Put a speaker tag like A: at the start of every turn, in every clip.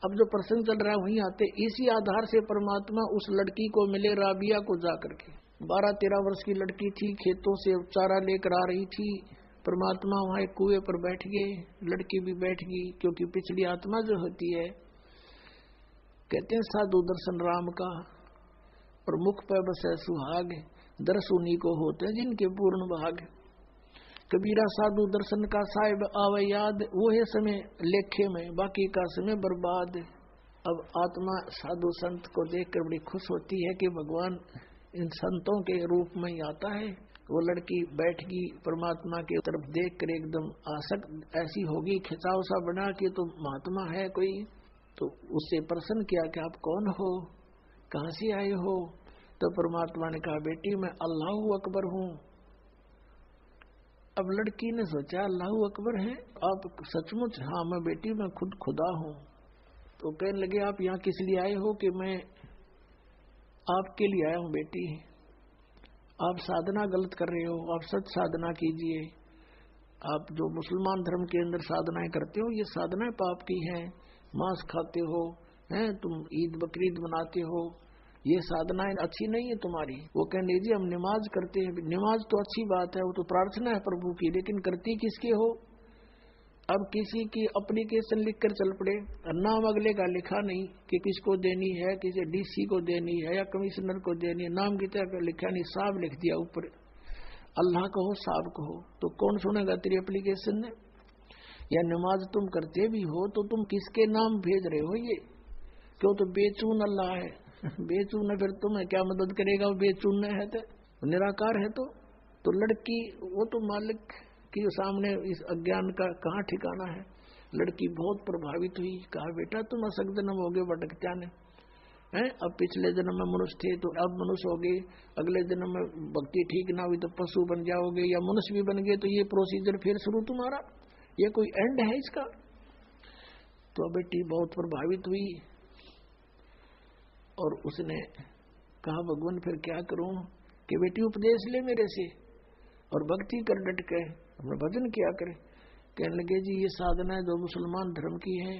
A: अब जो प्रसंग चल रहा है वहीं आते, इसी आधार से परमात्मा उस लड़की को मिले राबिया को जाकर के। 12-13 वर्ष की लड़की थी, खेतों से चारा लेकर आ रही थी। परमात्मा वहां एक कुएं पर बैठ गए, लड़की भी बैठ गई, क्योंकि पिछली आत्मा जो होती है, कहते हैं साधु दर्शन राम का, और मुख पर बसे सुहाग, दर्श उन्हीं को होते हैं जिनके पूर्ण भाग। कबीरा साधु दर्शन का साहिब आवे याद, वो है समय लेखे में, बाकी का समय बर्बाद। अब आत्मा साधु संत को देखकर बड़ी खुश होती है कि भगवान इन संतों के रूप में ही आता है। वो लड़की बैठ गई, परमात्मा की तरफ देखकर एकदम आसक्त ऐसी होगी, खिंचाव सा बना कि तो महात्मा है कोई। तो उससे प्रश्न किया कि आप कौन हो, कहां से आए हो? तो परमात्मा ने कहा, बेटी मैं अल्लाह अकबर हूं। अब लड़की ने सोचा अल्लाह अकबर है, आप सचमुच? हाँ मैं बेटी, मैं खुद खुदा हूं। तो कहने लगे आप यहाँ किस लिए आए हो? कि मैं आपके लिए आया हूं बेटी, आप साधना गलत कर रहे हो, आप सच साधना कीजिए। आप जो मुसलमान धर्म के अंदर साधनाएं करते हो, ये साधनाएं पाप की हैं। मांस खाते हो, हैं तुम, ईद बकरीद मनाते हो, ये साधनाएं अच्छी नहीं है तुम्हारी। वो कहने जी हम नमाज करते हैं। नमाज तो अच्छी बात है, वो तो प्रार्थना है प्रभु की, लेकिन करती किसके हो? अब किसी की एप्लीकेशन लिखकर चल पड़े, नाम अगले का लिखा नहीं कि किसको देनी है, किसी डीसी को देनी है या कमिश्नर को देनी है, नाम कितना लिखा नहीं, साहब लिख दिया ऊपर, अल्लाह कहो साहब कहो। तो कौन सुनेगा तेरी एप्लीकेशन ने? या नमाज तुम करते भी हो तो तुम किसके नाम भेज रहे हो? ये क्यों? तो बेचून अल्लाह है, बेचून है, फिर तुम्हें क्या मदद करेगा? वो बेचून है तो निराकार है। तो लड़की वो तो मालिक के सामने इस अज्ञान का कहाँ ठिकाना है। लड़की बहुत प्रभावित हुई, कहा बेटा तुम असक जन्म हो गए भटकत्या ने हैं, अब पिछले जन्म में मनुष्य थे तो अब मनुष्य हो गए, अगले जन्म में भक्ति ठीक ना हुई तो पशु बन जाओगे, या मनुष्य भी बन गए तो ये प्रोसीजर फिर शुरू तुम्हारा, ये कोई एंड है इसका? तो बेटी बहुत प्रभावित हुई और उसने कहा भगवान फिर क्या करूं? कि बेटी उपदेश ले मेरे से और भक्ति कर डट के, अपना भजन किया करे। कहने लगे जी ये साधना है जो मुसलमान धर्म की है,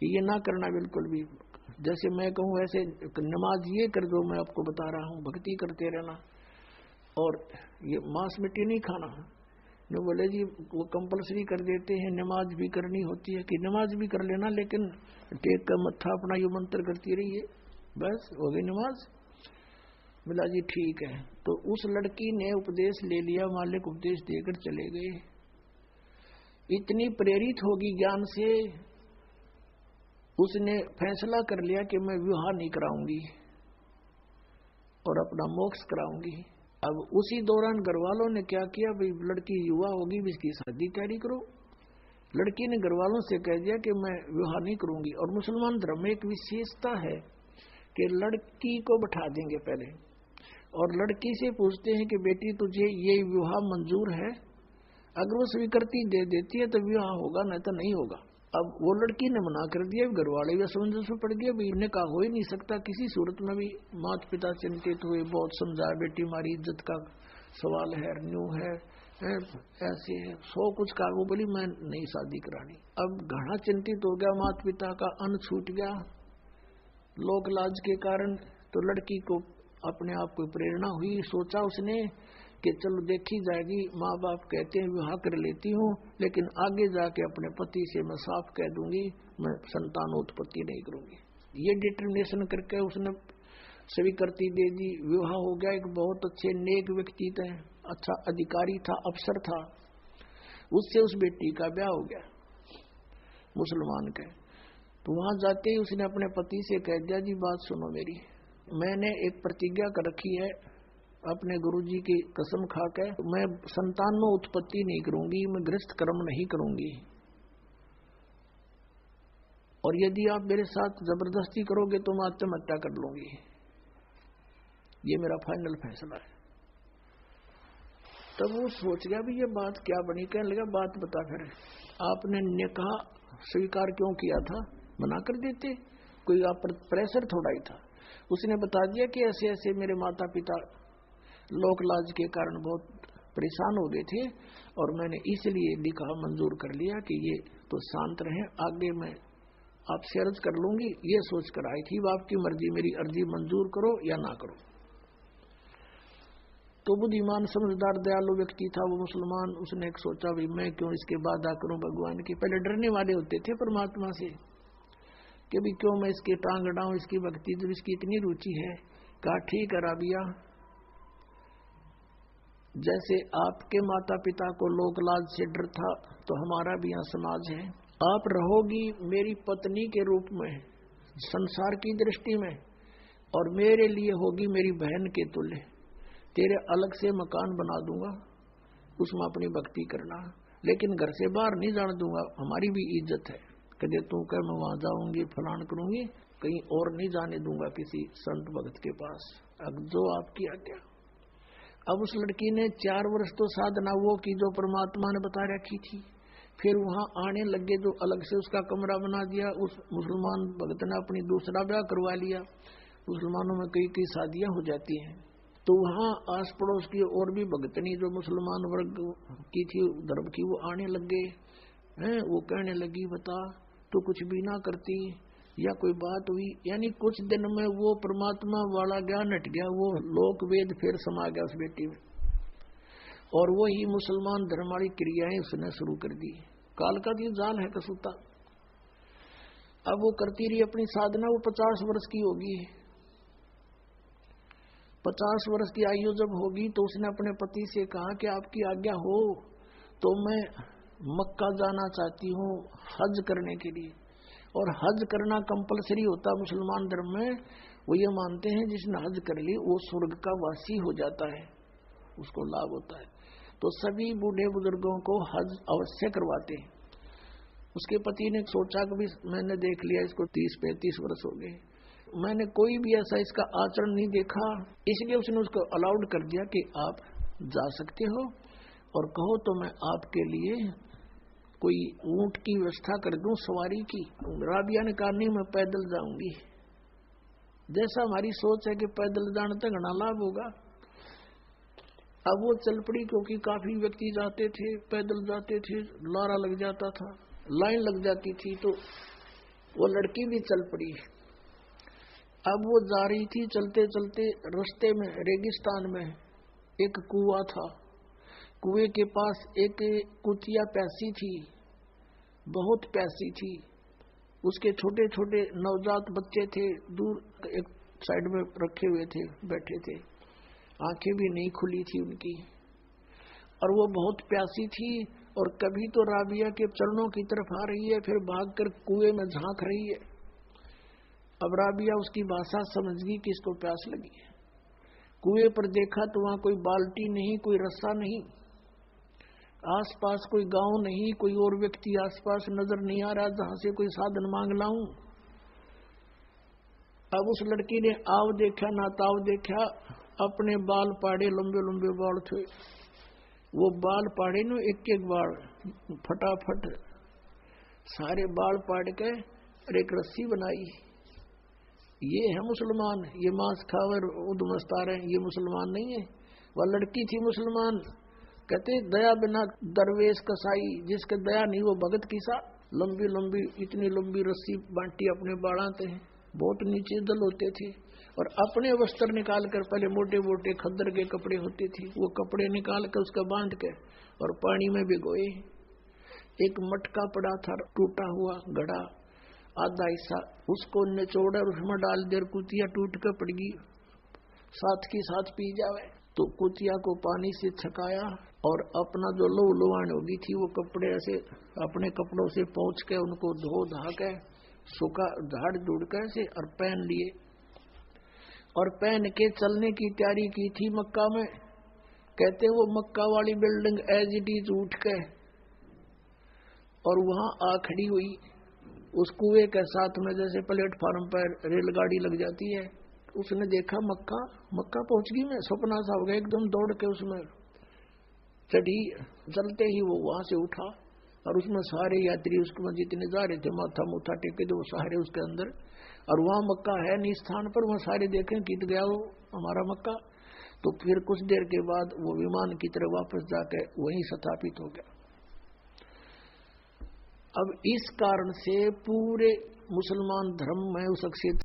A: ये ना करना बिल्कुल भी। जैसे मैं कहूँ ऐसे नमाज ये कर दो, मैं आपको बता रहा हूँ, भक्ति करते रहना और ये मांस मिट्टी नहीं खाना। जो बोले जी वो कंपलसरी कर देते हैं, नमाज भी करनी होती है कि नमाज भी कर लेना, लेकिन टेक का मत्था अपना यो मंत्र करती रहिए, बस हो गई नमाज। बोला जी ठीक है। तो उस लड़की ने उपदेश ले लिया, मालिक उपदेश देकर चले गए। इतनी प्रेरित होगी ज्ञान से, उसने फैसला कर लिया कि मैं विवाह नहीं कराऊंगी और अपना मोक्ष कराऊंगी। अब उसी दौरान घर वालों ने क्या किया, भाई लड़की युवा होगी, इसकी शादी तैयारी करो। लड़की ने घर वालों से कह दिया कि मैं विवाह नहीं करूंगी। और मुसलमान धर्म में एक विशेषता है कि लड़की को बैठा देंगे पहले और लड़की से पूछते हैं कि बेटी तुझे ये विवाह मंजूर है? अगर वो स्वीकृति दे देती है तो विवाह होगा, नहीं तो नहीं होगा। अब वो लड़की ने मना कर दिया, घर वाले भी असमंजस में पड़ गए, भाई इन्हें कहा हो ही नहीं सकता किसी सूरत में भी। माता पिता चिंतित हुए, बहुत समझाया, बेटी हमारी इज्जत का सवाल है, न्यू है, ऐसे है, सौ कुछ कहा। वो बोली मैं नहीं शादी करानी। अब घना चिंतित हो गया, माता पिता का अन्न छूट गया लोक लाज के कारण। तो लड़की को अपने आप को प्रेरणा हुई, सोचा उसने कि चलो देखी जाएगी, माँ बाप कहते हैं विवाह कर लेती हूँ, लेकिन आगे जाके अपने पति से मैं साफ कह दूंगी मैं संतान उत्पत्ति नहीं करूंगी। ये डिटर्मिनेशन करके उसने स्वीकृति दे दी। विवाह हो गया। एक बहुत अच्छे नेक व्यक्ति थे, अच्छा अधिकारी था, अफसर था, उससे उस बेटी का ब्याह हो गया मुसलमान के। तो वहां जाते ही उसने अपने पति से कह दिया जी बात सुनो मेरी, मैंने एक प्रतिज्ञा कर रखी है अपने गुरुजी की कसम खा के, मैं संतान में उत्पत्ति नहीं करूंगी, मैं गृहस्थ कर्म नहीं करूंगी, और यदि आप मेरे साथ जबरदस्ती करोगे तो मैं आत्महत्या कर लूंगी। ये मेरा फाइनल फैसला है। तब वो सोच गया भी ये बात क्या बनी। कहने लगा बात बता, फिर आपने निकाह स्वीकार क्यों किया था? मना कर देते, कोई आप पर प्रेशर थोड़ा ही था। उसने बता दिया कि ऐसे ऐसे मेरे माता पिता लोक लाज के कारण बहुत परेशान हो गए थे और मैंने इसलिए निकाह मंजूर कर लिया कि ये तो शांत रहे, आगे मैं आपसे अर्ज कर लूंगी, ये सोच कर आई थी। आपकी मर्जी, मेरी अर्जी मंजूर करो या ना करो। तो बुद्धिमान समझदार दयालु व्यक्ति था वो मुसलमान। उसने एक सोचा, भाई मैं क्यों इसके वादा करूं भगवान की। पहले डरने वाले होते थे परमात्मा से कि भी क्यों मैं इसके टांग अड़ाऊं, इसकी भक्ति जब इसकी इतनी रुचि है। कहा ठीक है राबिया, जैसे आपके माता पिता को लोक लाज से डर था तो हमारा भी यहाँ समाज है। आप रहोगी मेरी पत्नी के रूप में संसार की दृष्टि में, और मेरे लिए होगी मेरी बहन के तुल्य। तेरे अलग से मकान बना दूंगा, उसमें अपनी भक्ति करना, लेकिन घर से बाहर नहीं जाने दूंगा। हमारी भी इज्जत है। कदे तू कह मैं वहां जाऊंगी फलान करूंगी, कहीं और नहीं जाने दूंगा किसी संत भक्त के पास। अब जो आपकी आज्ञा। अब उस लड़की ने 4 वर्ष तो साधना वो की जो परमात्मा ने बता रखी थी। फिर वहां आने लगे, जो अलग से उसका कमरा बना दिया। उस मुसलमान भक्त ने अपनी दूसरा ब्याह करवा लिया। मुसलमानों में कई कई शादियां हो जाती हैं। तो वहां आस पड़ोस की और भी भगतनी जो मुसलमान वर्ग की थी धर्म की, वो आने लगे हैं। वो कहने लगी, बता तो कुछ भी ना करती या कोई बात हुई। यानी कुछ दिन में वो परमात्मा वाला ज्ञान हट गया, वो लोक वेद फिर समा गया उस बेटी में, और वो ही मुसलमान धर्म वाली क्रियाएं उसने शुरू कर दी। काल का भी जाल है कसूता। अब वो करती रही अपनी साधना। वो 50 वर्ष की होगी। 50 वर्ष की आयु जब होगी तो उसने अपने पति से कहा कि आपकी आज्ञा हो तो मैं मक्का जाना चाहती हूँ हज करने के लिए। और हज करना कंपलसरी होता मुसलमान धर्म में। वो ये मानते हैं जिसने हज कर ली वो स्वर्ग का वासी हो जाता है, उसको लाभ होता है। तो सभी बूढ़े बुजुर्गों को हज अवश्य करवाते हैं। उसके पति ने सोचा कि भी मैंने देख लिया इसको 30-35 वर्ष हो गए, मैंने कोई भी ऐसा इसका आचरण नहीं देखा, इसलिए उसने उसको अलाउड कर दिया कि आप जा सकते हो और कहो तो मैं आपके लिए कोई ऊंट की व्यवस्था कर दूं सवारी की। राबिया ने कहा नहीं, मैं पैदल जाऊंगी। जैसा हमारी सोच है कि पैदल जाने तक घना लाभ होगा। अब वो चल पड़ी, क्योंकि काफी व्यक्ति जाते थे, पैदल जाते थे, लारा लग जाता था, लाइन लग जाती थी, तो वो लड़की भी चल पड़ी। अब वो जा रही थी, चलते चलते रास्ते में रेगिस्तान में एक कुआं था। कुएं के पास एक कुतिया प्यासी थी, बहुत प्यासी थी। उसके छोटे छोटे नवजात बच्चे थे, दूर एक साइड में रखे हुए थे, बैठे थे, आंखें भी नहीं खुली थी उनकी, और वो बहुत प्यासी थी। और कभी तो राबिया के चरणों की तरफ आ रही है, फिर भागकर कुएं में झांक रही है। अब राबिया उसकी भाषा समझ गई कि इसको प्यास लगी है। कुएं पर देखा तो वहां कोई बाल्टी नहीं, कोई रस्सा नहीं, आसपास कोई गांव नहीं, कोई और व्यक्ति आसपास नजर नहीं आ रहा जहां से कोई साधन मांग लाऊं। अब उस लड़की ने आव देखा ना ताव देखा, अपने बाल पाड़े, लंबे लंबे बाल थे, वो बाल पाड़े न एक एक बाल फटाफट सारे बाल पाड़ के और एक रस्सी बनाई। ये है मुसलमान, ये मांस खावर उदमस्ता रहे, ये मुसलमान नहीं है। वह लड़की थी मुसलमान। कहते दया बिना दरवेश कसाई, जिसके दया नहीं वो भगत किसा। लंबी लंबी इतनी लंबी रस्सी बांटी अपने बाड़ाते हैं, बहुत नीचे दल होते थे, और अपने वस्त्र निकाल कर, पहले मोटे मोटे खद्दर के कपड़े होते थे, वो कपड़े निकाल कर उसका बांध के और पानी में भिगोए। एक मटका पड़ा था टूटा हुआ घड़ा, आधा हिस्सा उसको निचोड़ा और उसमें डाल दे, कुतिया टूट कर पड़ गई, साथ की साथ पी जावे। तो कुतिया को पानी से छकाया और अपना जो लहू लुहान होगी थी वो कपड़े ऐसे अपने कपड़ों से पहुंच के उनको धो धा के सूखा झाड़ झूड़ के से और पहन लिए, और पहन के चलने की तैयारी की थी मक्का में। कहते वो मक्का वाली बिल्डिंग एज इट इज उठ के और वहां आ खड़ी हुई उस कुएं के साथ में, जैसे प्लेटफार्म पर रेलगाड़ी लग जाती है। उसने देखा मक्का, मक्का पहुंच गई, मैं सपना सा हो गया, एकदम दौड़ के उसमें चढ़ी। चलते ही वो वहां से उठा और उसमें सारे यात्री उसमें जितने जा रहे थे माथा मुथा टेके थे वो सारे उसके अंदर, और वहां मक्का है नहीं स्थान पर, वहां सारे देखें कित गया वो हमारा मक्का। तो फिर कुछ देर के बाद वो विमान की तरह वापस जाके वहीं स्थापित हो गया। अब इस कारण से पूरे मुसलमान धर्म में उस क्षेत्र